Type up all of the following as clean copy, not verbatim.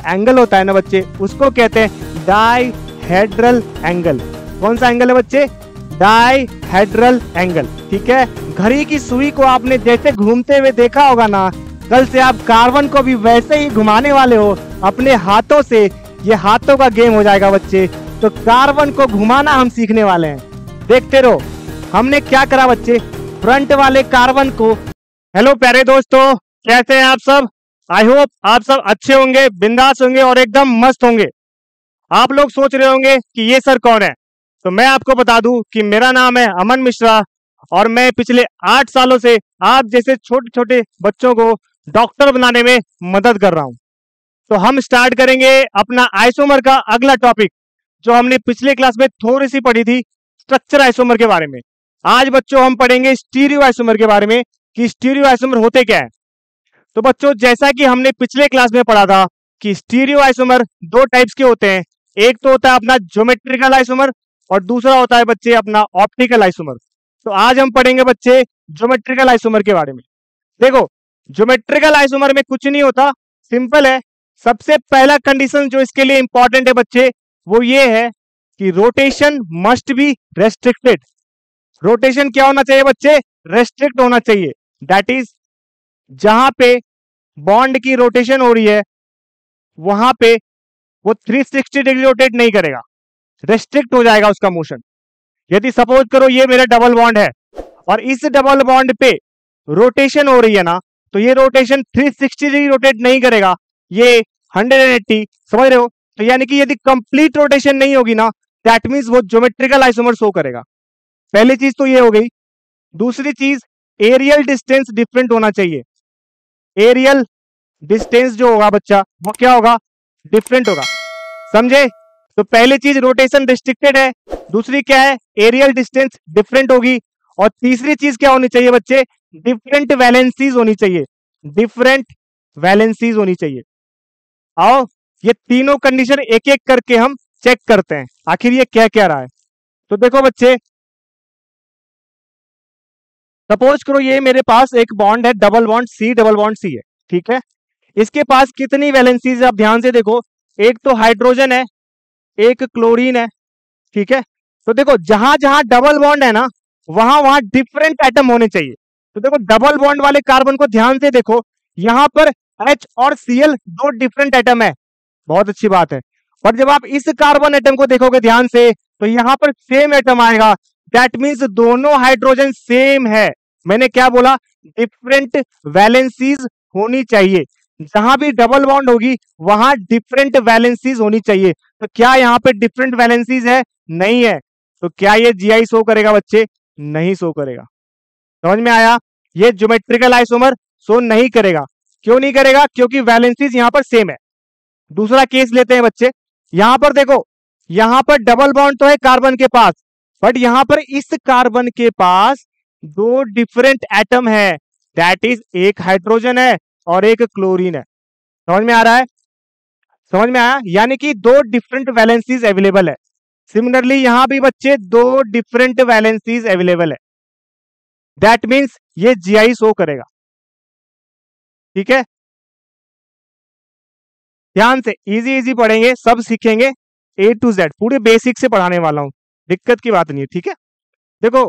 Angle होता है ना बच्चे, उसको कहते हैं डाइहेड्रल एंगल। कौन सा एंगल है बच्चे? Dihedral angle. ठीक है, घड़ी की सुई को आपने जैसे घूमते हुए देखा होगा ना, कल से आप कार्बन को भी वैसे ही घुमाने वाले हो अपने हाथों से। ये हाथों का गेम हो जाएगा बच्चे, तो कार्बन को घुमाना हम सीखने वाले हैं। देखते रहो। हमने क्या करा बच्चे, फ्रंट वाले कार्बन को। हेलो प्यारे दोस्तों, कैसे हैं आप सब? आई होप आप सब अच्छे होंगे, बिंदास होंगे और एकदम मस्त होंगे। आप लोग सोच रहे होंगे कि ये सर कौन है, तो मैं आपको बता दूं कि मेरा नाम है अमन मिश्रा और मैं पिछले 8 सालों से आप जैसे छोटे छोटे बच्चों को डॉक्टर बनाने में मदद कर रहा हूं। तो हम स्टार्ट करेंगे अपना आइसोमर का अगला टॉपिक, जो हमने पिछले क्लास में थोड़ी सी पढ़ी थी, स्ट्रक्चर आइसोमर के बारे में। आज बच्चों हम पढ़ेंगे स्टीरियो आइसोमर के बारे में कि स्टीरियो आइसोमर होते क्या है। तो बच्चों, जैसा कि हमने पिछले क्लास में पढ़ा था कि स्टीरियो आइसोमर 2 टाइप्स के होते हैं। एक तो होता है अपना ज्योमेट्रिकल आइसोमर और दूसरा होता है बच्चे अपना ऑप्टिकल आइसोमर। तो आज हम पढ़ेंगे बच्चे ज्योमेट्रिकल आइसोमर के बारे में। देखो, ज्योमेट्रिकल आइसोमर में कुछ नहीं होता, सिंपल है। सबसे पहला कंडीशन जो इसके लिए इंपॉर्टेंट है बच्चे, वो ये है कि rotation must be restricted. Rotation क्या होना चाहिए बच्चे? रेस्ट्रिक्ट होना चाहिए। दैट इज, जहां पे बॉन्ड की रोटेशन हो रही है वहां पे वो 360 डिग्री रोटेट नहीं करेगा, रेस्ट्रिक्ट हो जाएगा उसका मोशन। यदि सपोज करो ये मेरा डबल बॉन्ड है और इस डबल बॉन्ड पे रोटेशन हो रही है ना, तो ये रोटेशन 360 डिग्री रोटेट नहीं करेगा, ये 180। समझ रहे हो? तो यानी कि यदि कंप्लीट रोटेशन नहीं होगी ना, दैट मींस वो ज्योमेट्रिकल आइसोमर शो करेगा। पहली चीज तो ये हो गई। दूसरी चीज, एरियल डिस्टेंस डिफरेंट होना चाहिए। एरियल डिस्टेंस जो होगा बच्चा, वो क्या होगा? डिफरेंट होगा। समझे? तो पहली चीज रोटेशन रिस्ट्रिक्टेड है, दूसरी क्या है? एरियल डिस्टेंस डिफरेंट होगी, और तीसरी चीज क्या होनी चाहिए बच्चे? डिफरेंट वैलेंसीज होनी चाहिए। डिफरेंट वैलेंसीज होनी चाहिए। आओ ये तीनों कंडीशन एक एक करके हम चेक करते हैं, आखिर ये क्या क्या रहा है। तो देखो बच्चे, सपोज करो ये मेरे पास एक बॉन्ड है, डबल बॉन्ड सी है। ठीक है, इसके पास कितनी वैलेंसीज है आप ध्यान से देखो। एक तो हाइड्रोजन है, एक क्लोरीन है। ठीक है, तो देखो जहां जहां डबल बॉन्ड है ना, वहां वहां डिफरेंट एटम होने चाहिए। तो देखो डबल बॉन्ड वाले कार्बन को ध्यान से देखो, यहां पर H और Cl 2 डिफरेंट एटम है। बहुत अच्छी बात है। पर जब आप इस कार्बन एटम को देखोगे ध्यान से, तो यहां पर सेम एटम आएगा। दैट मींस दोनों हाइड्रोजन सेम है। मैंने क्या बोला? डिफरेंट वैलेंसीज होनी चाहिए। जहां भी डबल बॉन्ड होगी वहां डिफरेंट वैलेंसीज होनी चाहिए। तो क्या यहाँ पे डिफरेंट वैलेंसीज है? नहीं है। तो क्या ये जीआई शो करेगा बच्चे? नहीं शो करेगा। समझ में आया? ये ज्योमेट्रिकल आइसोमर शो नहीं करेगा। क्यों नहीं करेगा? क्योंकि वैलेंसीज यहाँ पर सेम है। दूसरा केस लेते हैं बच्चे। यहां पर देखो, यहां पर डबल बॉन्ड तो है कार्बन के पास, बट यहां पर इस कार्बन के पास 2 डिफरेंट एटम है। दैट इज, एक हाइड्रोजन है और एक क्लोरीन है। समझ में आ रहा है? समझ में आया? यानी कि 2 डिफरेंट वैलेंसीज अवेलेबल है। सिमिलरली यहां भी बच्चे 2 डिफरेंट वैलेंसीज अवेलेबल है। दैट मींस ये जीआई शो करेगा। ठीक है, ध्यान से इजी इजी पढ़ेंगे, सब सीखेंगे A to Z, पूरे बेसिक से पढ़ाने वाला हूं, दिक्कत की बात नहीं है। ठीक है, देखो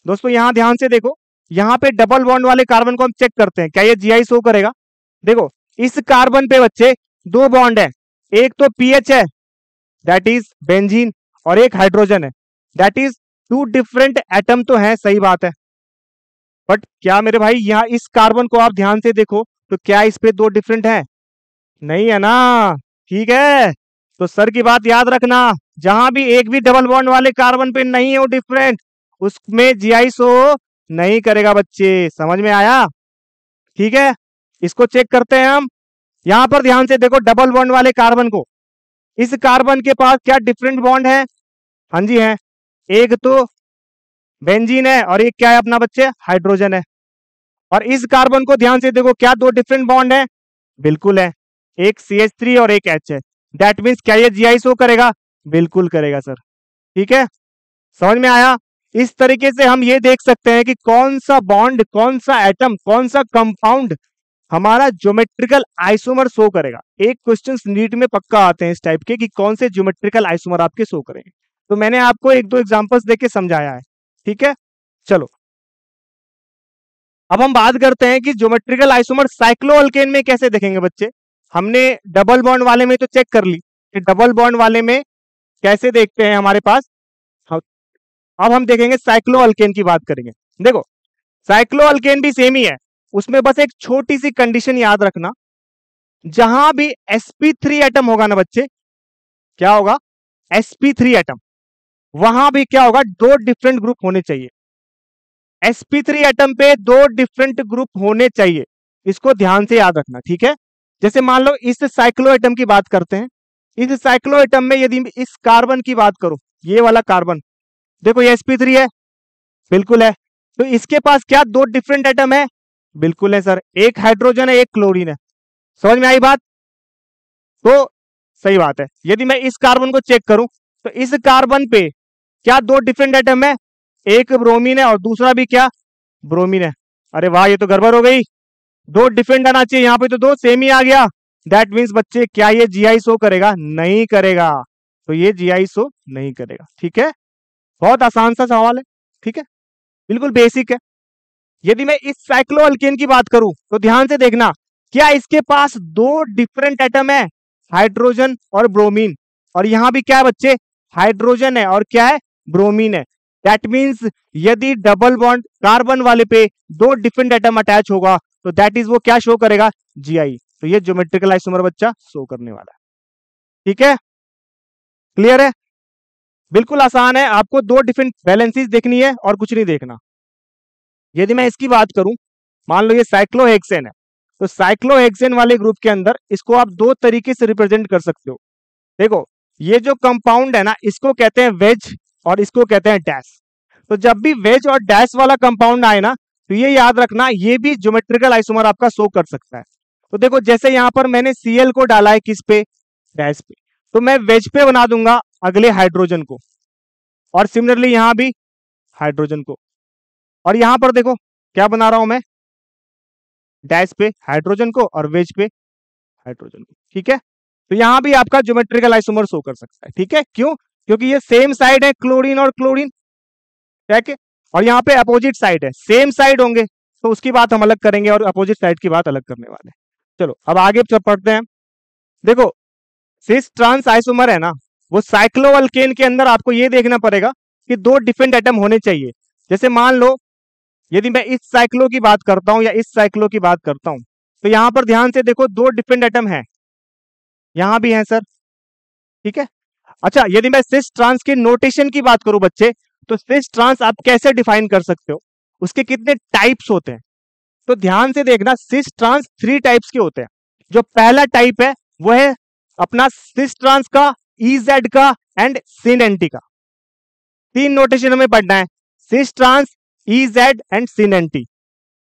दोस्तों यहां ध्यान से देखो, यहां पे डबल बॉन्ड वाले कार्बन को हम चेक करते हैं, क्या ये जीआई शो करेगा? देखो इस कार्बन पे बच्चे 2 बॉन्ड है, एक तो पीएच है दैट इज बेंजीन, और एक हाइड्रोजन है दैट इज 2 डिफरेंट एटम तो है, सही बात है। बट क्या मेरे भाई यहाँ इस कार्बन को आप ध्यान से देखो, तो क्या इस पे 2 डिफरेंट है? नहीं है ना। ठीक है, तो सर की बात याद रखना, जहां भी एक भी डबल बॉन्ड वाले कार्बन पे नहीं है वो डिफरेंट, उसमें जीआई शो नहीं करेगा बच्चे। समझ में आया? ठीक है, इसको चेक करते हैं हम। यहां पर ध्यान से देखो डबल बॉन्ड वाले कार्बन को, इस कार्बन के पास क्या डिफरेंट बॉन्ड है? हाँ जी है, एक तो बेंजीन है और एक क्या है अपना बच्चे? हाइड्रोजन है। और इस कार्बन को ध्यान से देखो, क्या 2 डिफरेंट बॉन्ड है? बिल्कुल है, एक CH3 और एक H है। दैट मीन्स क्या ये जीआई शो करेगा? बिल्कुल करेगा सर। ठीक है, समझ में आया? इस तरीके से हम ये देख सकते हैं कि कौन सा बॉन्ड, कौन सा एटम, कौन सा कंपाउंड हमारा ज्योमेट्रिकल आइसोमर शो करेगा। एक क्वेश्चन नीट में पक्का आते हैं इस टाइप के कि कौन से ज्योमेट्रिकल आइसोमर आपके शो करेंगे। तो मैंने आपको एक दो एग्जांपल्स देके समझाया है, ठीक है। चलो अब हम बात करते हैं कि ज्योमेट्रिकल आइसोमर साइक्लोअल्केन में कैसे देखेंगे बच्चे। हमने डबल बॉन्ड वाले में तो चेक कर ली कि डबल बॉन्ड वाले में कैसे देखते हैं हमारे पास। अब हम देखेंगे साइक्लोअल्केन की बात करेंगे। देखो साइक्लोअल्केन भी सेम ही है, उसमें बस एक छोटी सी कंडीशन याद रखना, जहां भी sp3 एटम होगा ना बच्चे, क्या होगा, sp3 एटम, वहां भी क्या होगा, दो डिफरेंट ग्रुप होने चाहिए। sp3 एटम पे दो डिफरेंट ग्रुप होने चाहिए, इसको ध्यान से याद रखना, ठीक है। जैसे मान लो इस साइक्लो एटम की बात करते हैं, इस साइक्लो एटम में यदि इस कार्बन की बात करूं, ये वाला कार्बन देखो ये sp3 है, बिल्कुल है। तो इसके पास क्या दो डिफरेंट एटम है, बिल्कुल है सर, एक हाइड्रोजन है एक क्लोरीन है। समझ में आई बात, तो सही बात है। यदि मैं इस कार्बन को चेक करूं तो इस कार्बन पे क्या दो डिफरेंट एटम है, एक ब्रोमीन है और दूसरा भी क्या ब्रोमीन है। अरे वाह, ये तो गड़बड़ हो गई, दो डिफरेंट आना चाहिए, यहाँ पे तो दो सेम ही आ गया। दैट मीन्स बच्चे क्या ये जीआई शो करेगा, नहीं करेगा, तो ये जीआई शो नहीं करेगा, ठीक है। बहुत आसान सा सवाल है, ठीक है, बिल्कुल बेसिक है। यदि मैं इस साइक्लोअल्केन की बात करूं तो ध्यान से देखना, क्या इसके पास दो डिफरेंट एटम है, हाइड्रोजन और ब्रोमीन, और यहां भी क्या है बच्चे, हाइड्रोजन है और क्या है, ब्रोमीन है। दैट मीन्स यदि डबल बॉन्ड कार्बन वाले पे दो डिफरेंट एटम अटैच होगा तो दैट इज वो क्या शो करेगा, जीआई। तो ये ज्योमेट्रिकल आइसोमर बच्चा शो करने वाला है, ठीक है, क्लियर है, बिल्कुल आसान है। आपको दो डिफरेंट वैलेंसीज देखनी है और कुछ नहीं देखना। यदि मैं इसकी बात करूं, मान लो ये साइक्लोहेक्सेन है, तो साइक्लोहेक्सेन वाले ग्रुप के अंदर इसको आप दो तरीके से रिप्रेजेंट कर सकते हो। देखो ये जो कंपाउंड है ना, इसको कहते हैं वेज और इसको कहते हैं डैश। तो जब भी वेज और डैश वाला कंपाउंड आए ना, तो ये याद रखना, ये भी ज्योमेट्रिकल आइसोमर आपका शो कर सकता है। तो देखो जैसे यहां पर मैंने Cl को डाला है किस पे, डैश पे, तो मैं वेज पे बना दूंगा अगले हाइड्रोजन को, और सिमिलरली यहां भी हाइड्रोजन को, और यहां पर देखो क्या बना रहा हूं मैं, डैश पे हाइड्रोजन को और वेज पे हाइड्रोजन को, ठीक है। तो यहां भी आपका ज्योमेट्रिकल आइसोमर शो कर सकता है, ठीक है। क्यों, क्योंकि ये सेम साइड है क्लोरीन और क्लोरीन, ठीक है, और यहाँ पे अपोजिट साइड है, सेम साइड होंगे तो उसकी बात हम अलग करेंगे और अपोजिट साइड की बात अलग करने वाले हैं। चलो अब आगे पढ़ते हैं। देखो सिस ट्रांस आइसोमर है ना, वो साइक्लोअल्केन के अंदर आपको ये देखना पड़ेगा कि दो डिफरेंट एटम होने चाहिए। जैसे मान लो यदि मैं इस साइक्लो की बात करता हूं या इस साइक्लो की बात करता हूं, तो यहां पर ध्यान से देखो दो डिफरेंट एटम है, यहां भी है सर, ठीक है। अच्छा यदि मैं सिस ट्रांस के नोटेशन की बात करूं बच्चे, तो सिस ट्रांस आप कैसे डिफाइन कर सकते हो, उसके कितने टाइप्स होते हैं, तो ध्यान से देखना, सिस ट्रांस 3 टाइप्स के होते हैं। जो पहला टाइप है वो है अपना सिस ट्रांस का, EZ का एंड सिन एंटी का। 3 नोटेशन हमें पढ़ना है, cis trans, EZ and syn anti.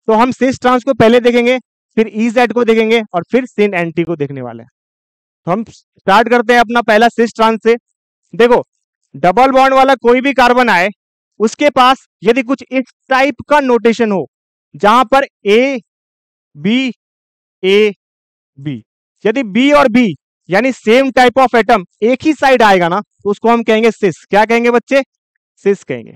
तो हम सिस ट्रांस को पहले देखेंगे, फिर EZ को देखेंगे और फिर सिन एंटी को देखने वाले हैं। तो हम स्टार्ट करते हैं अपना पहला सिस ट्रांस से। देखो डबल बॉन्ड वाला कोई भी कार्बन आए, उसके पास यदि कुछ इस टाइप का नोटेशन हो, जहां पर A B A B, यदि B और B यानी सेम टाइप ऑफ एटम एक ही साइड आएगा ना, तो उसको हम कहेंगे सिस। क्या कहेंगे बच्चे, सिस कहेंगे।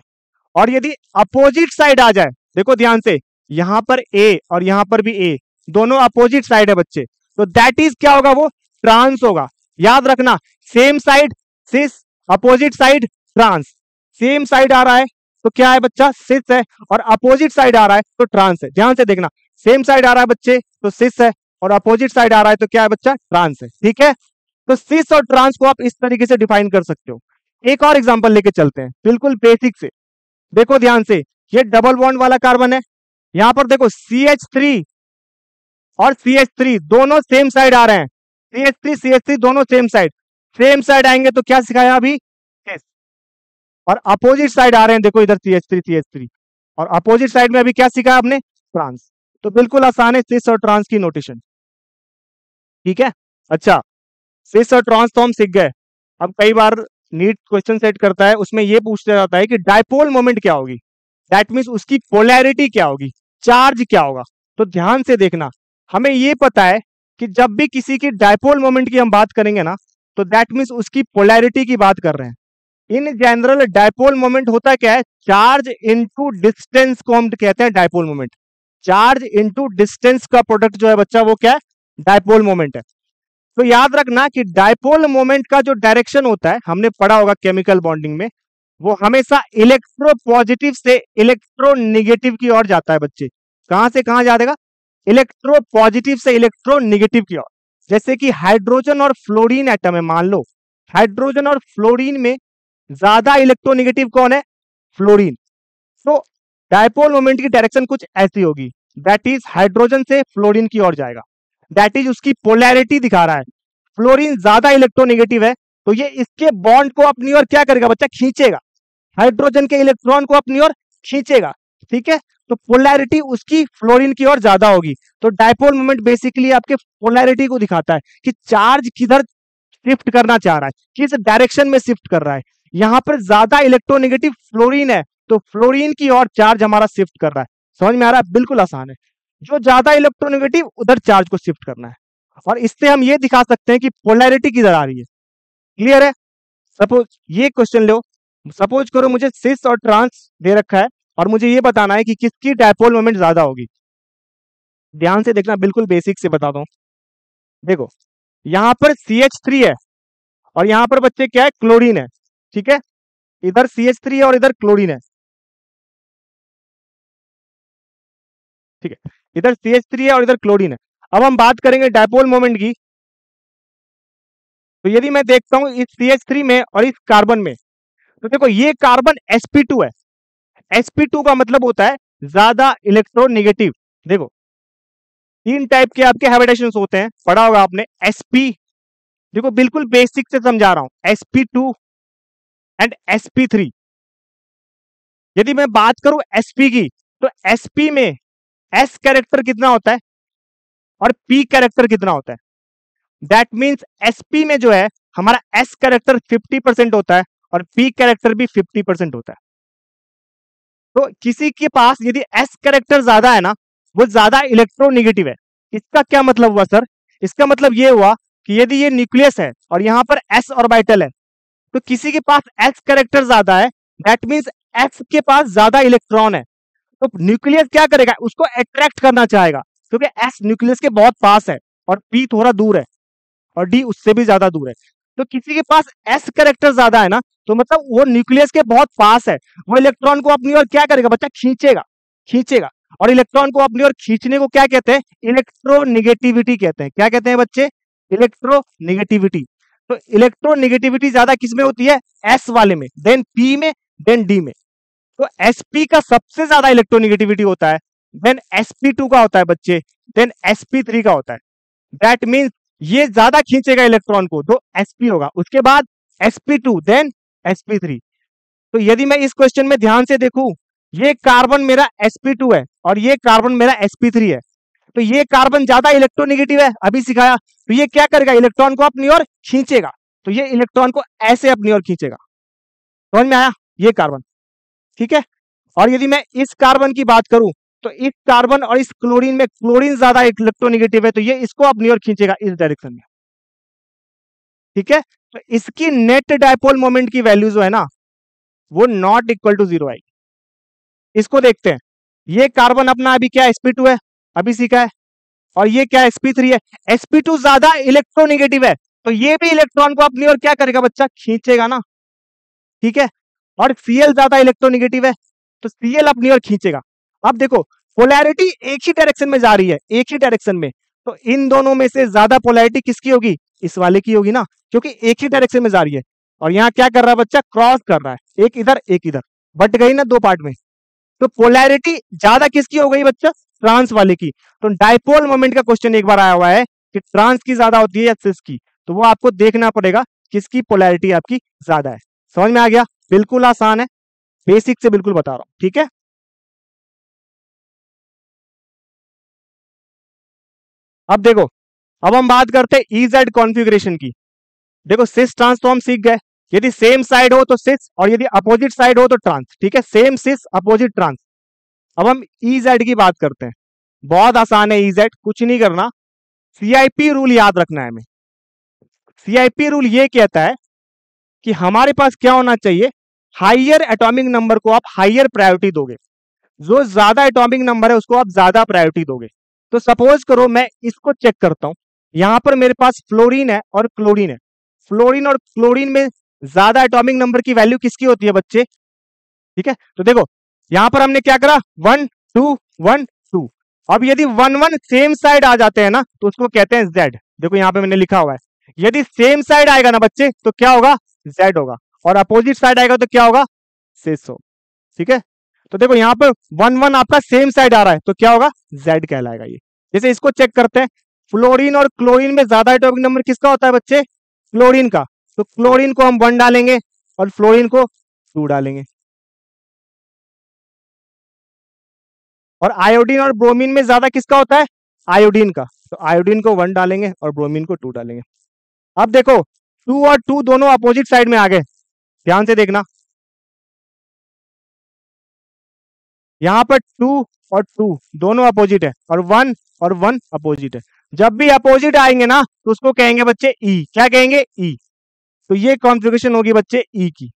और यदि अपोजिट साइड आ जाए, देखो ध्यान से, यहां पर A और यहां पर भी A, दोनों अपोजिट साइड है बच्चे, तो दैट इज क्या होगा, वो ट्रांस होगा। याद रखना, same side cis, opposite side trans. Same side आ रहा है तो क्या है बच्चा, सिस है, और अपोजिट साइड आ रहा है तो ट्रांस है। ध्यान से देखना, सेम साइड आ रहा है बच्चे तो सिस है, और अपोजिट साइड आ रहा है तो क्या है बच्चा, ट्रांस है, ठीक है। तो सिस और ट्रांस को आप इस तरीके से डिफाइन कर सकते हो। एक और एग्जांपल लेके चलते हैं, बिल्कुल बेसिक से। देखो ध्यान से, ये डबल बॉन्ड वाला कार्बन है, यहां पर देखो CH3 और CH3 दोनों सेम साइड आ रहे हैं, CH3 दोनों सेम साइड आएंगे तो क्या सिखाया अभी, सिस। और अपोजिट साइड आ रहे हैं, देखो इधर CH3 और अपोजिट साइड में अभी क्या सिखाया आपने, ट्रांस। तो बिल्कुल आसान है सिस और ट्रांस की नोटेशन, ठीक है। अच्छा सिस और ट्रांस तो हम सीख गए। अब कई बार नीट क्वेश्चन सेट करता है, उसमें यह पूछा जाता है कि डायपोल मोमेंट क्या होगी, दैट मींस उसकी पोलैरिटी क्या होगी, चार्ज क्या होगा। तो ध्यान से देखना, हमें ये पता है कि जब भी किसी की डायपोल मोमेंट की हम बात करेंगे ना, तो दैट मीन्स उसकी पोलैरिटी की बात कर रहे हैं। इन जनरल डायपोल मोमेंट होता क्या है, चार्ज इनटू डिस्टेंस को हम कहते हैं dipole moment. Charge into distance का प्रोडक्ट जो है बच्चा वो क्या है, डायपोल मोमेंट है। तो याद रखना कि डायपोल मोमेंट का जो डायरेक्शन होता है, हमने पढ़ा होगा केमिकल बॉन्डिंग में, वो हमेशा इलेक्ट्रो पॉजिटिव से इलेक्ट्रो निगेटिव की ओर जाता है बच्चे। कहां से कहां जाएगा, इलेक्ट्रो पॉजिटिव से इलेक्ट्रो निगेटिव की ओर। जैसे कि हाइड्रोजन और फ्लोरीन एटम है, मान लो हाइड्रोजन और फ्लोरीन में ज्यादा इलेक्ट्रोनेगेटिव कौन है, फ्लोरीन। तो डायपोल मोमेंट की डायरेक्शन कुछ ऐसी होगी, दैट इज हाइड्रोजन से फ्लोरीन की ओर जाएगा, दैट इज उसकी पोलैरिटी दिखा रहा है। फ्लोरीन ज्यादा इलेक्ट्रोनेगेटिव है, तो ये इसके बॉन्ड को अपनी ओर क्या करेगा बच्चा, खींचेगा, हाइड्रोजन के इलेक्ट्रॉन को अपनी ओर खींचेगा, ठीक है। तो पोलैरिटी उसकी फ्लोरीन की ओर ज्यादा होगी। तो डायपोल मोमेंट बेसिकली आपके पोलैरिटी को दिखाता है कि चार्ज किधर शिफ्ट करना चाह रहा है, किस डायरेक्शन में शिफ्ट कर रहा है। यहां पर ज्यादा इलेक्ट्रोनेगेटिव फ्लोरीन है, तो फ्लोरीन की ओर चार्ज हमारा शिफ्ट कर रहा है। समझ में आ रहा है, बिल्कुल आसान है। जो ज्यादा इलेक्ट्रोनेगेटिव उधर चार्ज को शिफ्ट करना है, और इससे हम ये दिखा सकते हैं कि पोलैरिटी किधर आ रही है। क्लियर है। सपोज ये क्वेश्चन लो, सपोज करो मुझे सिस और ट्रांस दे रखा है, और मुझे ये बताना है कि किसकी डायपोल मोमेंट ज्यादा होगी। ध्यान से देखना, बिल्कुल बेसिक से बताता हूं। देखो यहां पर CH3 है, और यहां पर बच्चे क्या है, क्लोरीन है, ठीक है। इधर CH3 है और इधर क्लोरीन है, ठीक है। इधर CH3 है और इधर क्लोरीन है। अब हम बात करेंगे डायपोल मोमेंट की। तो यदि मैं देखता हूं इस CH3 में और इस कार्बन में, तो देखो ये कार्बन sp2 है। sp2 का मतलब होता है ज्यादा इलेक्ट्रोनेगेटिव। देखो तीन टाइप के आपके हैबिटेशंस होते हैं, पढ़ा होगा आपने। sp, देखो बिल्कुल बेसिक से समझा रहा हूं, sp2 एंड sp3। यदि मैं बात करूं sp की, तो sp में s कैरेक्टर कितना होता है और p कैरेक्टर कितना होता है। दैट मींस sp में जो है हमारा s कैरेक्टर 50% होता है और p कैरेक्टर भी 50% होता है। तो किसी के पास यदि s कैरेक्टर ज्यादा है ना, वो ज्यादा इलेक्ट्रोनेगेटिव है। इसका क्या मतलब हुआ सर, इसका मतलब ये हुआ कि यदि ये न्यूक्लियस है और यहां पर s ऑर्बिटल है, तो किसी के पास s कैरेक्टर ज्यादा है, दैट मींस s के पास ज्यादा इलेक्ट्रॉन है। तो न्यूक्लियस क्या करेगा, उसको अट्रैक्ट करना चाहेगा, क्योंकि s न्यूक्लियस के बहुत पास है और p थोड़ा दूर है और d उससे भी ज्यादा दूर है। तो किसी के पास s कैरेक्टर ज्यादा है ना, तो मतलब वो न्यूक्लियस के बहुत पास है, वो इलेक्ट्रॉन को अपनी ओर क्या करेगा बच्चा, खींचेगा, खींचेगा। और इलेक्ट्रॉन को अपनी ओर खींचने को क्या कहते हैं, इलेक्ट्रोनेगेटिविटी कहते हैं। क्या कहते हैं बच्चे, इलेक्ट्रोनेगेटिविटी। तो इलेक्ट्रोनेगेटिविटी ज्यादा किसमें होती है, s वाले में, देन p में, देन d में। तो sp का सबसे ज्यादा इलेक्ट्रोनेगेटिविटी होता है, देन sp2 का होता है बच्चे, देन sp3 का होता है। दैट मींस ये ज्यादा खींचेगा इलेक्ट्रॉन को, तो sp होगा, उसके बाद sp2, देन sp3। तो यदि मैं इस क्वेश्चन में ध्यान से देखूं, ये कार्बन मेरा sp2 है और ये कार्बन मेरा sp3 है। तो ये कार्बन ज्यादा इलेक्ट्रोनेगेटिव है, अभी सिखाया। तो ये क्या करेगा, इलेक्ट्रॉन को अपनी ओर खींचेगा। तो ये इलेक्ट्रॉन को ऐसे अपनी ओर खींचेगा। समझ में आया, ये कार्बन, ठीक है। और यदि मैं इस कार्बन की बात करूं, तो इस कार्बन और इस क्लोरीन में क्लोरीन ज्यादा इलेक्ट्रोनेगेटिव है, तो ये इसको अपनी ओर खींचेगा इस डायरेक्शन में, ठीक है। तो इसकी नेट डायपोल मोमेंट की वैल्यू जो है ना, वो नॉट इक्वल टू 0 आएगी। इसको देखते हैं, ये कार्बन अपना अभी क्या sp2 है, अभी सीखा है, और ये क्या sp3 है। sp2 ज्यादा इलेक्ट्रोनेगेटिव है, तो ये भी इलेक्ट्रॉन को अपनी ओर क्या करेगा बच्चा, खींचेगा ना, ठीक है। और Cl ज्यादा इलेक्ट्रोनेगेटिव है, तो Cl अपनी ओर खींचेगा। अब देखो पोलैरिटी एक ही डायरेक्शन में जा रही है, एक ही डायरेक्शन में, तो इन दोनों में से ज्यादा पोलैरिटी किसकी होगी, इस वाले की होगी ना, क्योंकि एक ही डायरेक्शन में जा रही है। और यहाँ क्या कर रहा है बच्चा, क्रॉस कर रहा है, एक इधर एक इधर, बट गई ना दो पार्ट में। तो पोलैरिटी ज्यादा किसकी हो गई बच्चा, ट्रांस वाले की। तो डायपोल मोमेंट का क्वेश्चन एक बार आया हुआ है कि ट्रांस की ज्यादा होती है या सिस की, तो वो आपको देखना पड़ेगा किसकी पोलैरिटी आपकी ज्यादा है। समझ में आ गया, बिल्कुल आसान है, बेसिक से बिल्कुल बता रहा हूं, ठीक है। अब देखो, अब हम बात करते हैं EZ कॉन्फ़िगरेशन की। देखो सिस ट्रांस तो हम सीख गए, यदि सेम साइड हो तो सिस और यदि अपोजिट साइड हो तो ट्रांस, ठीक है, सेम सिस अपोजिट ट्रांस। अब हम EZ की बात करते हैं। बहुत आसान है इजेड, कुछ नहीं करना। सीआईपी रूल याद रखना है हमें। सीआईपी रूल ये कहता है कि हमारे पास क्या होना चाहिए, हाइयर एटॉमिक नंबर को आप हाइयर प्रायोरिटी दोगे, जो ज्यादा एटॉमिक नंबर है उसको आप ज्यादा प्रायोरिटी दोगे। तो सपोज करो मैं इसको चेक करता हूं, यहां पर मेरे पास फ्लोरीन है और क्लोरीन है। फ्लोरीन और क्लोरीन में ज्यादा एटॉमिक नंबर की वैल्यू किसकी होती है बच्चे? ठीक है, तो देखो यहां पर हमने क्या करा, 1 2 1 2। अब यदि 1 1 सेम साइड आ जाते हैं ना तो उसको कहते हैं जेड। देखो यहां पे मैंने लिखा हुआ है, यदि सेम साइड आएगा ना बच्चे तो क्या होगा, जेड होगा, और अपोजिट साइड आएगा तो क्या होगा, सिस हो। ठीक है, तो देखो यहां पर 1 1 आपका सेम साइड आ रहा है तो क्या होगा, जेड कहलाएगा ये। जैसे इसको चेक करते हैं, फ्लोरीन और क्लोरीन में ज्यादा एटॉमिक नंबर किसका होता है बच्चे, क्लोरीन का। तो क्लोरीन को हम 1 डालेंगे और फ्लोरीन को 2 डालेंगे। और आयोडीन और ब्रोमीन में ज्यादा किसका होता है, आयोडीन का। तो आयोडीन को 1 डालेंगे और ब्रोमीन को 2 डालेंगे। अब देखो 2 और 2 दोनों अपोजिट साइड में आ गए, ध्यान से देखना, यहां पर 2 और 2 दोनों अपोजिट है और 1 और 1 अपोजिट है। जब भी अपोजिट आएंगे ना तो उसको कहेंगे बच्चे ई। क्या कहेंगे, ई। तो ये कॉन्फ़िगरेशन होगी बच्चे ई की।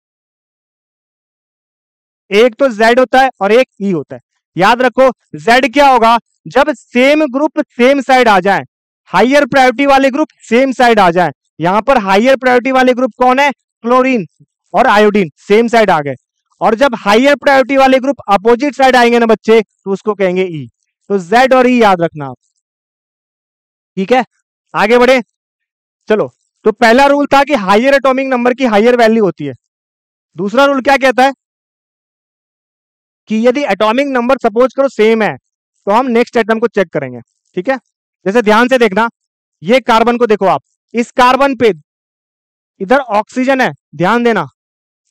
एक तो जेड होता है और एक ई होता है। याद रखो जेड क्या होगा, जब सेम ग्रुप सेम साइड आ जाए, हाइयर प्रायोरिटी वाले ग्रुप सेम साइड आ जाए। यहां पर हाइयर प्रायोरिटी वाले ग्रुप कौन है, क्लोरीन और आयोडीन सेम साइड आ गए। और जब हाइयर प्रायोरिटी वाले ग्रुप अपोजिट साइड आएंगे ना बच्चे तो उसको कहेंगे ई। तो जेड और ई याद रखना आप। ठीक है, आगे बढ़े, चलो। तो पहला रूल था कि हाइयर एटॉमिक नंबर की हाइयर वैल्यू होती है। दूसरा रूल क्या कहता है कि यदि एटॉमिक नंबर सपोज करो सेम है तो हम नेक्स्ट एटम को चेक करेंगे। ठीक है, जैसे ध्यान से देखना, ये कार्बन को देखो आप, इस कार्बन पे इधर ऑक्सीजन है, ध्यान देना,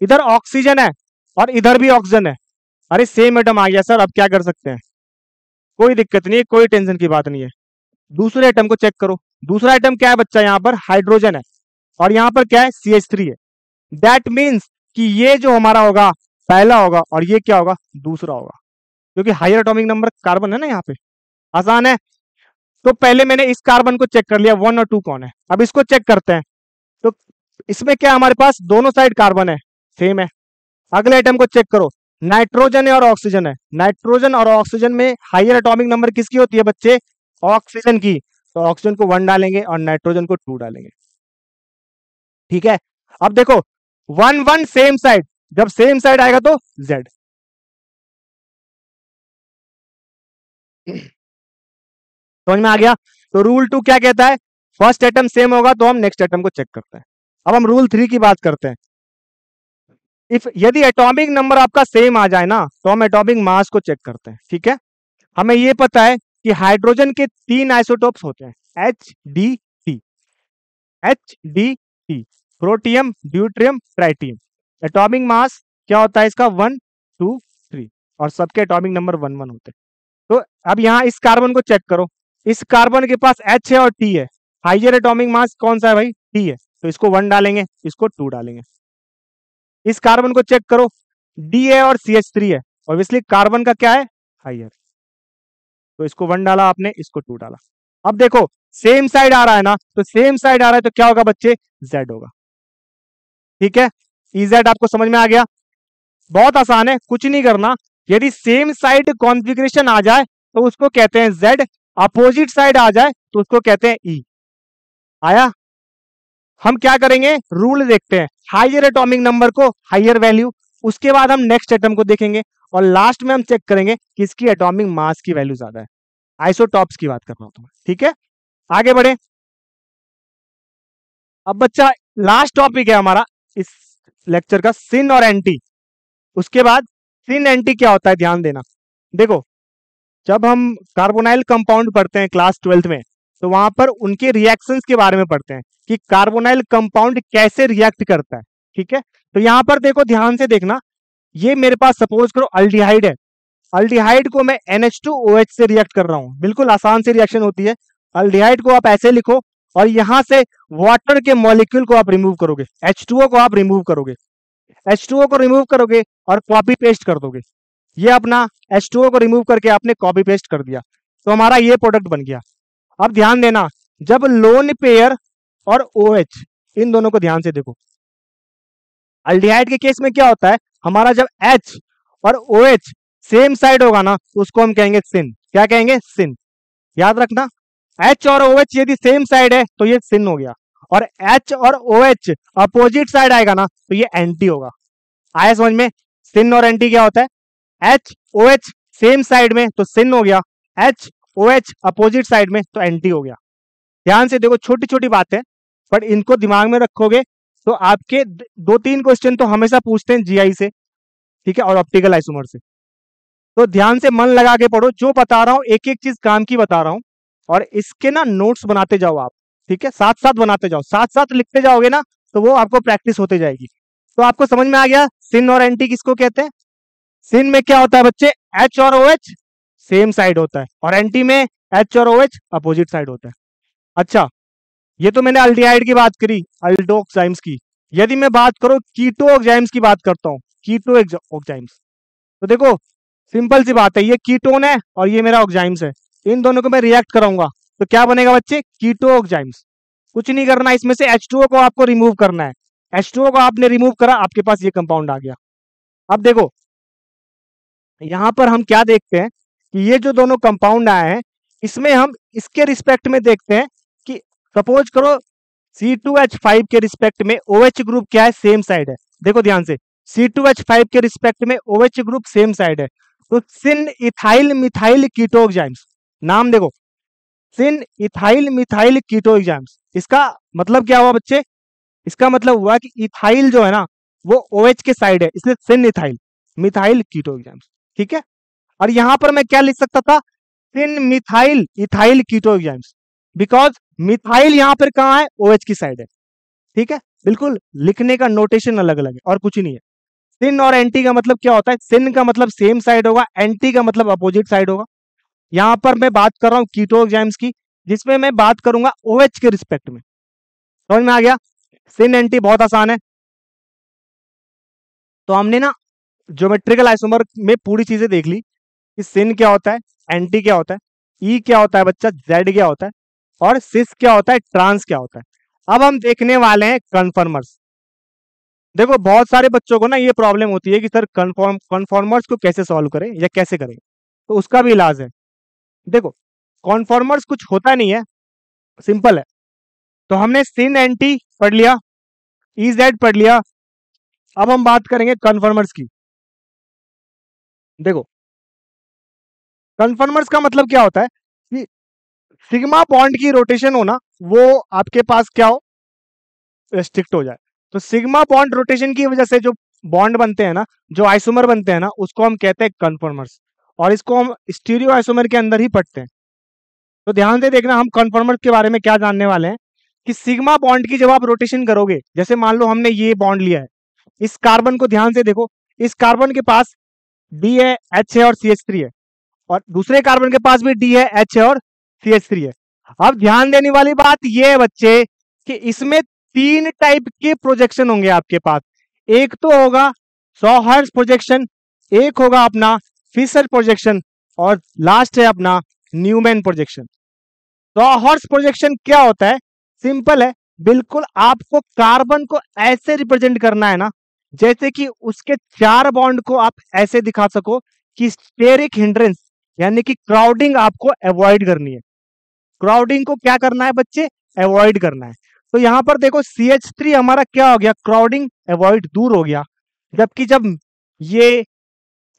इधर ऑक्सीजन है और इधर भी ऑक्सीजन है। अरे सेम एटम आ गया सर, अब क्या कर सकते हैं, कोई दिक्कत नहीं है, कोई टेंशन की बात नहीं है। दूसरे एटम को चेक करो, दूसरा एटम क्या है बच्चा, यहां पर हाइड्रोजन है और यहां पर क्या है, CH3 है। दैट मीन्स कि ये जो हमारा होगा पहला होगा और ये क्या होगा, दूसरा होगा, क्योंकि हायर एटॉमिक नंबर कार्बन है ना यहाँ पे। आसान है। तो पहले मैंने इस कार्बन को चेक कर लिया, 1 और 2 कौन है। अब इसको चेक करते हैं, तो इसमें क्या हमारे पास दोनों साइड कार्बन है, सेम है। अगले आइटम को चेक करो, नाइट्रोजन है और ऑक्सीजन है। नाइट्रोजन और ऑक्सीजन में हाइयर एटॉमिक नंबर किसकी होती है बच्चे, ऑक्सीजन की। तो ऑक्सीजन को 1 डालेंगे और नाइट्रोजन को 2 डालेंगे। ठीक है, अब देखो 1 1 सेम साइड, जब सेम साइड आएगा तो जेड। समझ में आ गया। तो रूल 2 क्या कहता है, फर्स्ट एटम सेम होगा तो हम नेक्स्ट एटम को चेक करते हैं। अब हम रूल 3 की बात करते हैं। इफ यदि एटॉमिक नंबर आपका सेम आ जाए ना तो हम एटॉमिक मास को चेक करते हैं। ठीक है, हमें यह पता है कि हाइड्रोजन के 3 आइसोटोप्स होते हैं, HDT, HDT, protium, deuterium, tritium. Atomic mass क्या होता है इसका, 1 2 3, और सबके एटॉमिक नंबर 1 1 होते हैं। तो अब यहां इस कार्बन को चेक करो, इस कार्बन के पास H है और T है। हाइयर एटॉमिक मास कौन सा है भाई, T है, तो इसको 1 डालेंगे, इसको 2 डालेंगे। इस कार्बन को चेक करो, D है और CH3 है, ऑब्वियसली कार्बन का क्या है, हाइयर, तो इसको 1 डाला आपने, इसको 2 डाला। अब देखो सेम साइड आ रहा है ना, तो सेम साइड आ रहा है तो क्या होगा बच्चे, Z होगा। ठीक है, EZ आपको समझ में आ गया। बहुत आसान है, कुछ नहीं करना। यदि सेम साइड कॉन्फ़िगरेशन आ जाए तो उसको कहते हैं Z, अपोजिट साइड आ जाए तो उसको कहते हैं E। आया। हम क्या करेंगे, रूल देखते हैं, हाइयर एटॉमिक नंबर को हाइयर वैल्यू, उसके बाद हम नेक्स्ट एटम को देखेंगे और लास्ट में हम चेक करेंगे किसकी एटॉमिक मास की वैल्यू ज्यादा है। आइसोटॉप्स की बात कर रहा हूं तुम्हें। ठीक है, आगे बढ़े। अब बच्चा लास्ट टॉपिक है हमारा इस लेक्चर का, सिन और एंटी। उसके बाद सिन एंटी क्या होता है, ध्यान देना। देखो जब हम कार्बोनाइल कंपाउंड पढ़ते हैं क्लास 12th में तो वहां पर उनके रिएक्शंस के बारे में पढ़ते हैं कि कार्बोनाइल कंपाउंड कैसे रिएक्ट करता है। ठीक है, तो यहां पर देखो, ध्यान से देखना, ये मेरे पास सपोज करो अल्डिहाइड है। अल्डिहाइड को मैं NH2OH से रिएक्ट कर रहा हूं, बिल्कुल आसान सी रिएक्शन होती है। अल्डिहाइड को आप ऐसे लिखो और यहां से वाटर के मॉलिक्यूल को आप रिमूव करोगे, H2O को आप रिमूव करोगे, H2O को रिमूव करोगे और कॉपी पेस्ट कर दोगे। ये अपना H2O को रिमूव करके आपने कॉपी पेस्ट कर दिया। तो हमारा ये प्रोडक्ट बन गया। अब ध्यान देना, जब लोन पेयर और OH, इन दोनों को ध्यान से देखो। अल्डिहाइड के केस में क्या होता है, हमारा जब H और OH सेम साइड होगा ना तो उसको हम कहेंगे सिन। क्या कहेंगे, सिन। याद रखना, H और OH यदि सेम साइड है तो ये सिन हो गया, और H और OH अपोजिट साइड आएगा ना तो ये एंटी होगा। आया समझ में? सिन और एंटी क्या होता है, H OH सेम साइड में तो सिन हो गया, H OH अपोजिट साइड में तो एंटी हो गया। ध्यान से देखो, छोटी छोटी बात है, पर इनको दिमाग में रखोगे तो आपके 2-3 क्वेश्चन तो हमेशा पूछते हैं GI से, ठीक है, और ऑप्टिकल आइसोमर से। तो ध्यान से मन लगा के पढ़ो, जो बता रहा हूं एक एक चीज काम की बता रहा हूं, और इसके ना नोट्स बनाते जाओ आप, ठीक है, साथ साथ बनाते जाओ, साथ साथ लिखते जाओगे ना तो वो आपको प्रैक्टिस होते जाएगी। तो आपको समझ में आ गया सिन और एंटी किसको कहते हैं। सिन में क्या होता है बच्चे, H और OH सेम साइड होता है, और एंटी में H और OH अपोजिट साइड होता है। अच्छा, ये तो मैंने अल्डिहाइड की बात करी, अल्डोक्साइम्स की। यदि मैं बात करूं कीटोएक्साइम्स की बात करता हूं, कीटोएक्साइम्स, तो देखो सिंपल सी बात है, ये कीटोन है और ये मेरा ऑक्साइम्स है, इन दोनों को मैं रिएक्ट कराऊंगा तो क्या बनेगा बच्चे, कीटोएक्साइम्स। कुछ नहीं करना, इसमें से H2O को आपको रिमूव करना है। H2O को आपने रिमूव करा, आपके पास ये कंपाउंड आ गया। अब देखो यहां पर हम क्या देखते हैं कि ये जो दोनों कंपाउंड आए हैं, इसमें हम इसके रिस्पेक्ट में देखते हैं कि सपोज करो C2H5 के रिस्पेक्ट में OH ग्रुप क्या है, सेम साइड है। देखो ध्यान से, C2H5 के रिस्पेक्ट में OH ग्रुप सेम साइड है, तो सिन इथाइल मिथाइल कीटोएक्साइम्स, नाम देखो, सिन इथाइल मिथाइल कीटोएक्साइम्स। इसका मतलब क्या हुआ बच्चे, इसका मतलब हुआ कि इथाइल जो है ना वो OH के साइड है, इसलिए सिन इथाइल मिथाइल कीटोएक्साइम्स, ठीक है। और यहां पर मैं क्या लिख सकता था, सिन मिथाइल इथाइल कीटोएक्साइम्स, बिकॉज मिथाइल यहां पर कहां है, OH की साइड है, ठीक है। बिल्कुल लिखने का नोटेशन अलग अलग है और कुछ नहीं है। सिन और एंटी का मतलब क्या होता है, सिन का मतलब सेम साइड होगा, एंटी का मतलब अपोजिट साइड होगा। यहां पर मैं बात कर रहा हूं कीटोएक्साइम्स की, जिसमें मैं बात करूंगा OH के रिस्पेक्ट में। समझ में आ गया, सिन एंटी बहुत आसान है। तो हमने ना ज्योमेट्रिकल आइसोमर में पूरी चीजें देख ली कि सिन क्या होता है, एंटी क्या होता है, ई क्या होता है बच्चा, जेड क्या होता है, और सिस क्या होता है, ट्रांस क्या होता है। अब हम देखने वाले हैं कन्फर्मर्स। देखो बहुत सारे बच्चों को ना ये प्रॉब्लम होती है कि सर कन्फर्मर्स को कैसे सॉल्व करें या कैसे करें, तो उसका भी इलाज है। देखो कन्फर्मर्स कुछ होता नहीं है, सिंपल है। तो हमने सिन एंटी पढ़ लिया, ई जेड पढ़ लिया, अब हम बात करेंगे कन्फर्मर्स की। देखो कन्फर्मर्स का मतलब क्या होता है कि सिग्मा बॉन्ड की रोटेशन हो ना, वो आपके पास क्या हो, रेस्ट्रिक्ट हो जाए। तो सिग्मा बॉन्ड रोटेशन की वजह से जो बॉन्ड बनते हैं ना, जो आइसोमर बनते हैं ना, उसको हम कहते हैं कन्फर्मर्स, और इसको हम स्टीरियो आइसोमर के अंदर ही पढ़ते हैं। तो ध्यान से देखना, हम कन्फर्मर्स के बारे में क्या जानने वाले हैं कि सिग्मा बॉन्ड की जब आप रोटेशन करोगे, जैसे मान लो हमने ये बॉन्ड लिया है, इस कार्बन को ध्यान से देखो, इस कार्बन के पास D है, H है और CH3 है, और दूसरे कार्बन के पास भी D है, H है और CH3 है। अब ध्यान देने वाली बात यह है बच्चे कि इसमें 3 टाइप के प्रोजेक्शन होंगे आपके पास। एक तो होगा सॉहर्स प्रोजेक्शन, एक होगा अपना फिशर प्रोजेक्शन, और लास्ट है अपना न्यूमैन प्रोजेक्शन। सॉहर्स प्रोजेक्शन क्या होता है, सिंपल है, बिल्कुल आपको कार्बन को ऐसे रिप्रेजेंट करना है ना, जैसे कि उसके 4 बॉन्ड को आप ऐसे दिखा सको कि स्टेरिक हिंड्रेंस यानी कि क्राउडिंग आपको अवॉइड करनी है। क्राउडिंग को क्या करना है बच्चे, अवॉइड करना है। तो यहां पर देखो CH3 हमारा क्या हो गया, क्राउडिंग अवॉइड, दूर हो गया, जबकि जब ये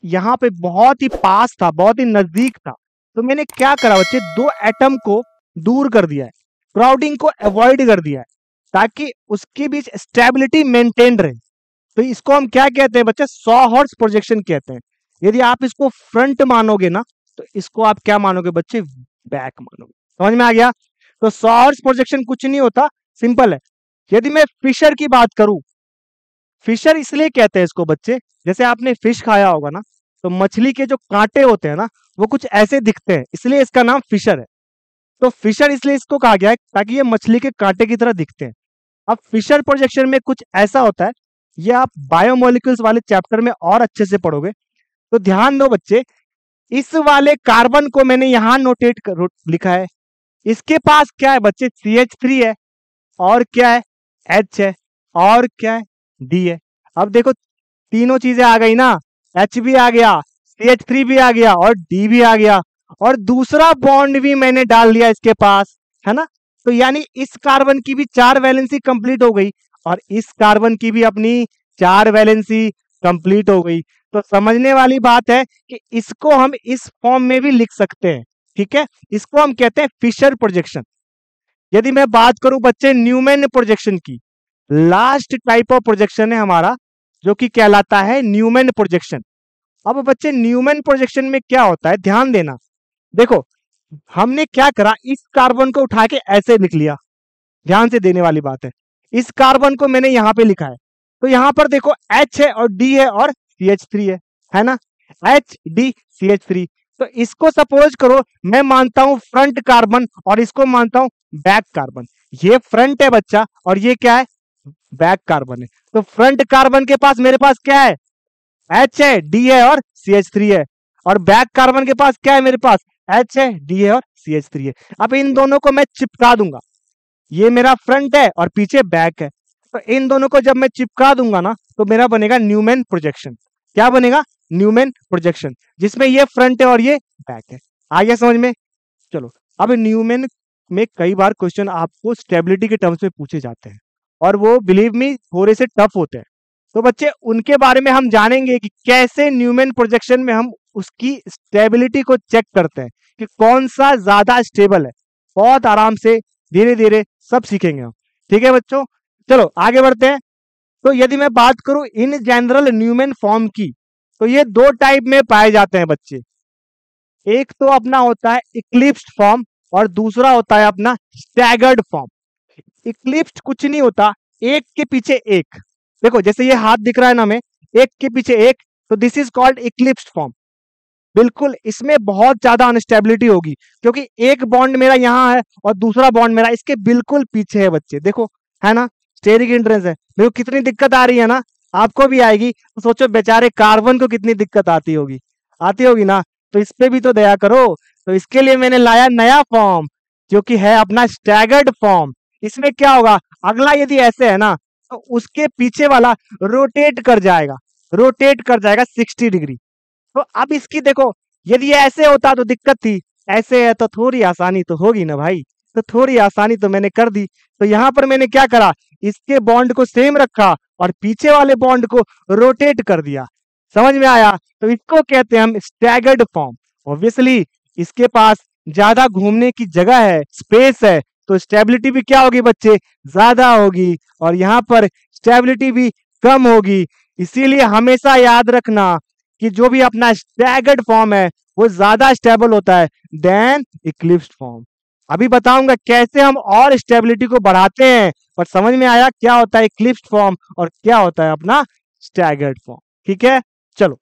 यहां पे बहुत ही पास था, बहुत ही नजदीक था, तो मैंने क्या करा बच्चे, 2 एटम को दूर कर दिया है, क्राउडिंग को अवॉइड कर दिया है, ताकि उसके बीच स्टेबिलिटी मेंटेन रहे। तो इसको हम क्या कहते हैं बच्चे, सॉहर्स प्रोजेक्शन कहते हैं। यदि आप इसको फ्रंट मानोगे ना, तो इसको आप क्या मानोगे बच्चे, बैक मानोगे। समझ में आ गया। तो सॉहर्स प्रोजेक्शन कुछ नहीं होता, सिंपल है। यदि मैं फिशर की बात करूं, फिशर इसलिए कहते हैं इसको बच्चे, जैसे आपने फिश खाया होगा ना, तो मछली के जो कांटे होते हैं ना, वो कुछ ऐसे दिखते हैं, इसलिए इसका नाम फिशर है। तो फिशर इसलिए इसको कहा गया है ताकि ये मछली के कांटे की तरह दिखते हैं। अब फिशर प्रोजेक्शन में कुछ ऐसा होता है, ये आप बायोमोलिक्यूल्स वाले चैप्टर में और अच्छे से पढ़ोगे। तो ध्यान दो बच्चे, इस वाले कार्बन को मैंने यहां नोटेट कर लिखा है, इसके पास क्या है बच्चे, CH3 है, और क्या है, H है, और क्या है, D है। अब देखो तीनों चीजें आ गई ना, H भी आ गया, CH3 भी आ गया और D भी आ गया, और दूसरा बॉन्ड भी मैंने डाल दिया इसके पास, है ना। तो यानी इस कार्बन की भी 4 वैलेंसी कंप्लीट हो गई और इस कार्बन की भी अपनी 4 वैलेंसी कंप्लीट हो गई। तो समझने वाली बात है कि इसको हम इस फॉर्म में भी लिख सकते हैं, ठीक है। इसको हम कहते हैं फिशर प्रोजेक्शन। यदि मैं बात करूं बच्चे न्यूमैन प्रोजेक्शन की, लास्ट टाइप ऑफ प्रोजेक्शन है हमारा जो कि कहलाता है न्यूमैन प्रोजेक्शन। अब बच्चे न्यूमैन प्रोजेक्शन में क्या होता है, ध्यान देना। देखो हमने क्या करा, इस कार्बन को उठा के ऐसे लिख लिया, ध्यान से देने वाली बात है। इस कार्बन को मैंने यहां पे लिखा है, तो यहां पर देखो H है और D है और CH3 है ना, H D CH3। तो इसको सपोज करो मैं मानता हूं फ्रंट कार्बन और इसको मानता हूं बैक कार्बन। ये फ्रंट है बच्चा और ये क्या है, बैक कार्बन है। तो फ्रंट कार्बन के पास मेरे पास क्या है, H है, D है और CH3 है, और बैक कार्बन के पास क्या है, मेरे पास H है, D है और CH3 है। अब इन दोनों को मैं चिपका दूंगा, ये मेरा फ्रंट है और पीछे बैक है, तो इन दोनों को जब मैं चिपका दूंगा ना तो मेरा बनेगा न्यूमैन प्रोजेक्शन। क्या बनेगा, न्यूमैन प्रोजेक्शन, जिसमें ये फ्रंट है और ये बैक है। आ गया समझ में। चलो अब न्यूमैन में कई बार क्वेश्चन आपको स्टेबिलिटी के टर्म्स में पूछे जाते हैं और वो बिलीव मी थोड़े से टफ होते हैं। तो बच्चे उनके बारे में हम जानेंगे कि कैसे न्यूमैन प्रोजेक्शन में हम उसकी स्टेबिलिटी को चेक करते हैं कि कौन सा ज्यादा स्टेबल है। बहुत आराम से धीरे धीरे सब सीखेंगे हम, ठीक है बच्चों। चलो आगे बढ़ते हैं। तो यदि मैं बात करूं इन जनरल न्यूमैन फॉर्म की, तो ये 2 टाइप में पाए जाते हैं बच्चे। एक तो अपना होता है इक्लिप्स्ड फॉर्म और दूसरा होता है अपना स्टैगर्ड फॉर्म। इक्लिप्स्ड कुछ नहीं होता, एक के पीछे एक, देखो जैसे ये हाथ दिख रहा है ना हमें, एक के पीछे एक, तो this is called eclipsed form. बिल्कुल इसमें बहुत ज्यादा अनस्टेबिलिटी होगी क्योंकि एक बॉन्ड मेरा यहाँ है और दूसरा बॉन्ड मेरा इसके बिल्कुल पीछे है बच्चे, देखो है ना, स्टेरिक इंट्रेंस है। देखो कितनी दिक्कत आ रही है ना, आपको भी आएगी। तो सोचो बेचारे कार्बन को कितनी दिक्कत आती होगी ना। तो इस पे भी तो दया करो। तो इसके लिए मैंने लाया नया फॉर्म जो कि है अपना स्टैगर्ड फॉर्म। इसमें क्या होगा, अगला यदि ऐसे है ना तो उसके पीछे वाला रोटेट कर जाएगा 60 डिग्री। तो अब इसकी देखो, यदि ये ऐसे होता तो दिक्कत थी, ऐसे है तो थोड़ी आसानी तो होगी ना भाई। तो थोड़ी आसानी तो मैंने कर दी। तो यहां पर मैंने क्या करा, इसके बॉन्ड को सेम रखा और पीछे वाले बॉन्ड को रोटेट कर दिया। समझ में आया। तो इसको कहते हैं हम स्टैगर्ड फॉर्म। ऑब्वियसली इसके पास ज्यादा घूमने की जगह है, स्पेस है, तो स्टेबिलिटी भी क्या होगी बच्चे, ज्यादा होगी, और यहाँ पर स्टेबिलिटी भी कम होगी। इसीलिए हमेशा याद रखना कि जो भी अपना स्टैगर्ड फॉर्म है वो ज्यादा स्टेबल होता है देन इक्लिप्स्ड फॉर्म। अभी बताऊंगा कैसे हम और स्टेबिलिटी को बढ़ाते हैं, पर समझ में आया क्या होता है इक्लिप्स्ड फॉर्म और क्या होता है अपना स्टैगर्ड फॉर्म, ठीक है। चलो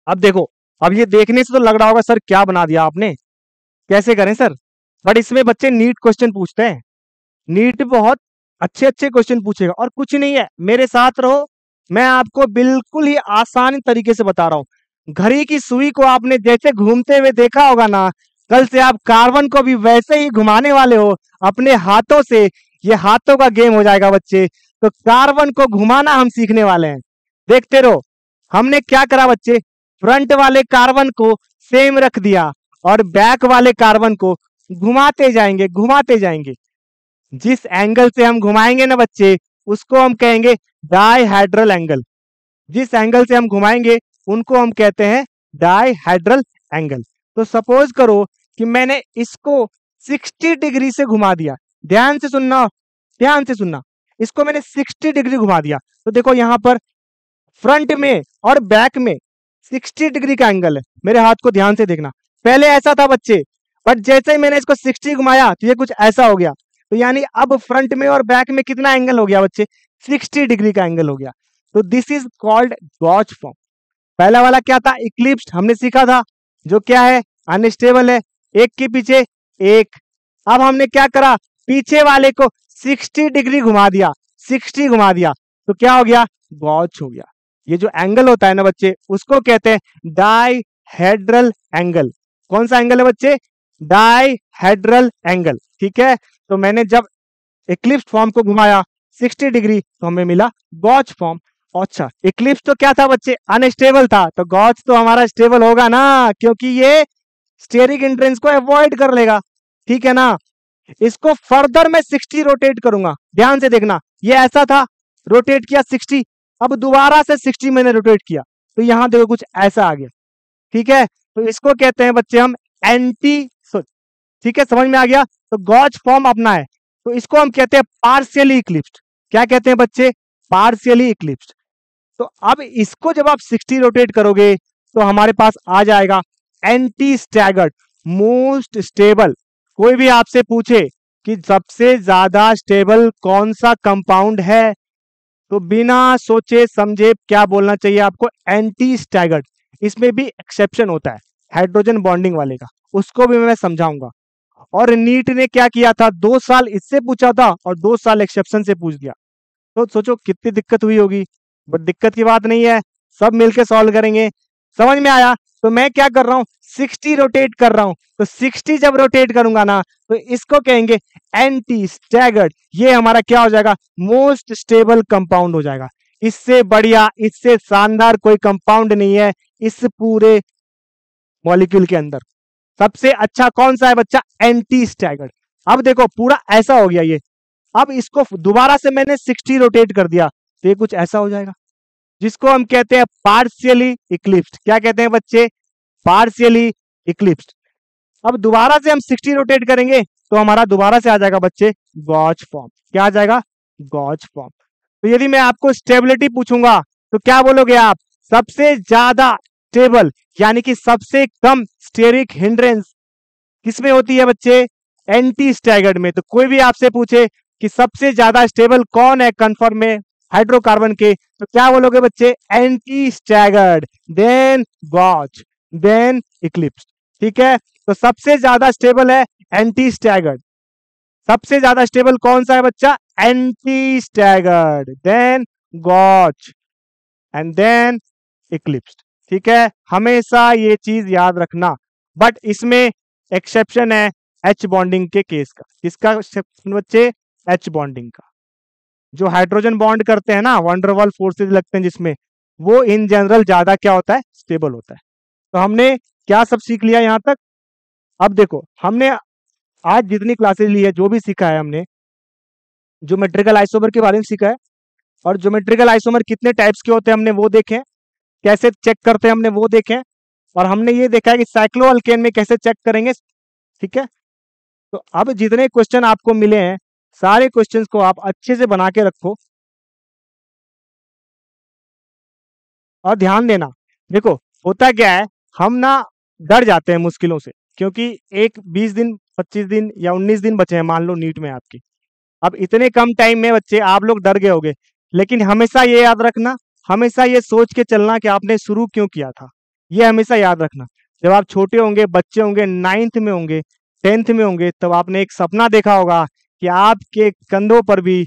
अब देखो, अब ये देखने से तो लग रहा होगा सर क्या बना दिया आपने, कैसे करें सर, बट इसमें बच्चे नीट क्वेश्चन पूछते हैं। नीट बहुत अच्छे अच्छे क्वेश्चन पूछेगा और कुछ नहीं है, मेरे साथ रहो, मैं आपको बिल्कुल ही आसान तरीके से बता रहा हूं। घड़ी की सुई को आपने जैसे घूमते हुए देखा होगा ना, कल से आप कार्बन को भी वैसे ही घुमाने वाले हो अपने हाथों से। ये हाथों का गेम हो जाएगा बच्चे। तो कार्बन को घुमाना हम सीखने वाले हैं, देखते रहो। हमने क्या करा बच्चे, फ्रंट वाले कार्बन को सेम रख दिया और बैक वाले कार्बन को घुमाते जाएंगे। जिस एंगल से हम घुमाएंगे ना बच्चे उसको हम कहेंगे डायहेड्रल एंगल। जिस एंगल से हम घुमाएंगे उनको हम कहते हैं डायहेड्रल एंगल। तो सपोज करो कि मैंने इसको 60 डिग्री से घुमा दिया, ध्यान से सुनना, इसको मैंने 60 डिग्री घुमा दिया। तो देखो यहां पर फ्रंट में और बैक में 60 डिग्री का एंगल है। मेरे हाथ को ध्यान से देखना, पहले ऐसा था बच्चे, बट जैसे ही मैंने इसको 60 घुमाया तो ये कुछ ऐसा हो गया। तो यानी अब फ्रंट में और बैक में कितना एंगल हो गया बच्चे, 60 डिग्री का एंगल हो गया। तो दिस इज कॉल्ड गॉच फॉर्म। पहला वाला क्या था, इक्लिप्स्ड, हमने सीखा था, जो क्या है अनस्टेबल है, एक के पीछे एक। अब हमने क्या करा, पीछे वाले को 60 डिग्री घुमा दिया, 60 घुमा दिया, तो क्या हो गया, गॉच हो गया। ये जो एंगल होता है ना बच्चे उसको कहते हैं हेड्रल एंगल। कौन सा एंगल है बच्चे? Dihedral angle. ठीक है, तो मैंने जब इक्लिप्स फॉर्म को घुमाया 60 डिग्री तो हमें मिला गॉच फॉर्म। अच्छा, इक्लिप्स तो क्या था बच्चे? अनस्टेबल था, तो गॉच तो हमारा स्टेबल होगा ना, क्योंकि ये स्टेरिक हिंड्रेंस को अवॉइड कर लेगा। ठीक है ना। इसको फर्दर मैं 60 रोटेट करूंगा, ध्यान से देखना, ये ऐसा था, रोटेट किया 60, अब दोबारा से 60 मैंने रोटेट किया, तो यहां देखो कुछ ऐसा आ गया। ठीक है, तो इसको कहते हैं बच्चे हम एंटी। ठीक है, समझ में आ गया। तो गॉच फॉर्म अपना है, तो इसको हम कहते हैं पार्शियली इक्लिप्स्ड। क्या कहते हैं बच्चे? Partially eclipsed. तो अब इसको जब आप 60 रोटेट करोगे तो हमारे पास आ जाएगा एंटी स्टैगर्ड, मोस्ट स्टेबल। कोई भी आपसे पूछे कि सबसे ज्यादा स्टेबल कौन सा कंपाउंड है, तो बिना सोचे समझे क्या बोलना चाहिए आपको? Anti staggered. इसमें भी एक्सेप्शन होता है हाइड्रोजन बॉन्डिंग वाले का, उसको भी मैं समझाऊंगा। और नीट ने क्या किया था, 2 साल इससे पूछा था और 2 साल एक्सेप्शन से पूछ दिया, तो सोचो कितनी दिक्कत हुई होगी। बट दिक्कत की बात नहीं है, सब मिलके सॉल्व करेंगे। समझ में आया? तो मैं क्या कर रहा हूं, 60 रोटेट कर रहा हूं, तो 60 जब रोटेट करूंगा ना तो इसको कहेंगे एंटी स्टैगर्ड। ये हमारा क्या हो जाएगा? मोस्ट स्टेबल कंपाउंड हो जाएगा। इससे बढ़िया, इससे शानदार कोई कंपाउंड नहीं है इस पूरे मॉलिक्यूल के अंदर। सबसे अच्छा कौन सा है बच्चा? Anti staggered. अब देखो पूरा ऐसा हो गया ये, अब इसको दोबारा से मैंने 60 रोटेट कर दिया, तो ये कुछ ऐसा हो जाएगा, जिसको हम कहते हैं पार्शियली इक्लिप्स्ड। क्या कहते हैं बच्चे? Partially eclipsed. अब दोबारा से हम 60 रोटेट करेंगे तो हमारा दोबारा से आ जाएगा बच्चे गॉच फॉर्म। क्या आ जाएगा? गॉच फॉर्म। तो यदि मैं आपको स्टेबिलिटी पूछूंगा तो क्या बोलोगे आप? सबसे ज्यादा स्टेबल, यानी कि सबसे कम स्टेरिक हिंड्रेंस किसमें होती है बच्चे? एंटी स्टैगर्ड में। तो कोई भी आपसे पूछे कि सबसे ज्यादा स्टेबल कौन है कंफर्म में हाइड्रोकार्बन के, तो क्या बोलोगे बच्चे? Anti staggered, then gauche, then eclipsed. ठीक है, तो सबसे ज्यादा स्टेबल है एंटी स्टैगर्ड। सबसे ज्यादा स्टेबल कौन सा है बच्चा? Anti staggered, then gauche and then eclipsed. ठीक है, हमेशा ये चीज याद रखना। बट इसमें एक्सेप्शन है एच बॉन्डिंग के केस का। किसका एक्सेप्शन बच्चे? एच बॉन्डिंग का। जो हाइड्रोजन बॉन्ड करते हैं ना, वंडरवॉल फोर्सेज लगते हैं जिसमें, वो इन जनरल ज्यादा क्या होता है? स्टेबल होता है। तो हमने क्या सब सीख लिया यहां तक? अब देखो, हमने आज जितनी क्लासेस ली है, जो भी सीखा है हमने, ज्योमेट्रिकल आइसोमर के बारे में सीखा है, और ज्योमेट्रिकल आइसोमर कितने टाइप्स के होते हैं हमने वो देखे, कैसे चेक करते हैं हमने वो देखे, और हमने ये देखा है कि साइक्लोअल्केन में कैसे चेक करेंगे। ठीक है, तो अब जितने क्वेश्चन आपको मिले हैं सारे क्वेश्चंस को आप अच्छे से बना के रखो और ध्यान देना। देखो होता क्या है, हम ना डर जाते हैं मुश्किलों से, क्योंकि एक 20 दिन 25 दिन या 19 दिन बचे हैं मान लो नीट में आपकी। अब इतने कम टाइम में बच्चे आप लोग डर गए होगे, लेकिन हमेशा ये याद रखना, हमेशा ये सोच के चलना कि आपने शुरू क्यों किया था। ये हमेशा याद रखना, जब आप छोटे होंगे, बच्चे होंगे, 9th में होंगे, 10th में होंगे, तब आपने एक सपना देखा होगा कि आपके कंधों पर भी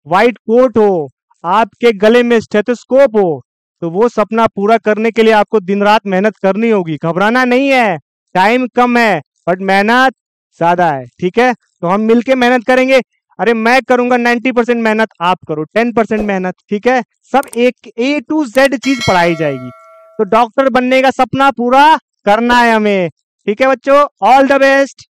व्हाइट कोट हो, आपके गले में स्टेथोस्कोप हो। तो वो सपना पूरा करने के लिए आपको दिन रात मेहनत करनी होगी। घबराना नहीं है, टाइम कम है बट मेहनत ज्यादा है। ठीक है, तो हम मिलके मेहनत करेंगे। अरे मैं करूंगा 90% मेहनत, आप करो 10% मेहनत। ठीक है, सब एक A to Z चीज पढ़ाई जाएगी। तो डॉक्टर बनने का सपना पूरा करना है हमें। ठीक है बच्चों, ऑल द बेस्ट।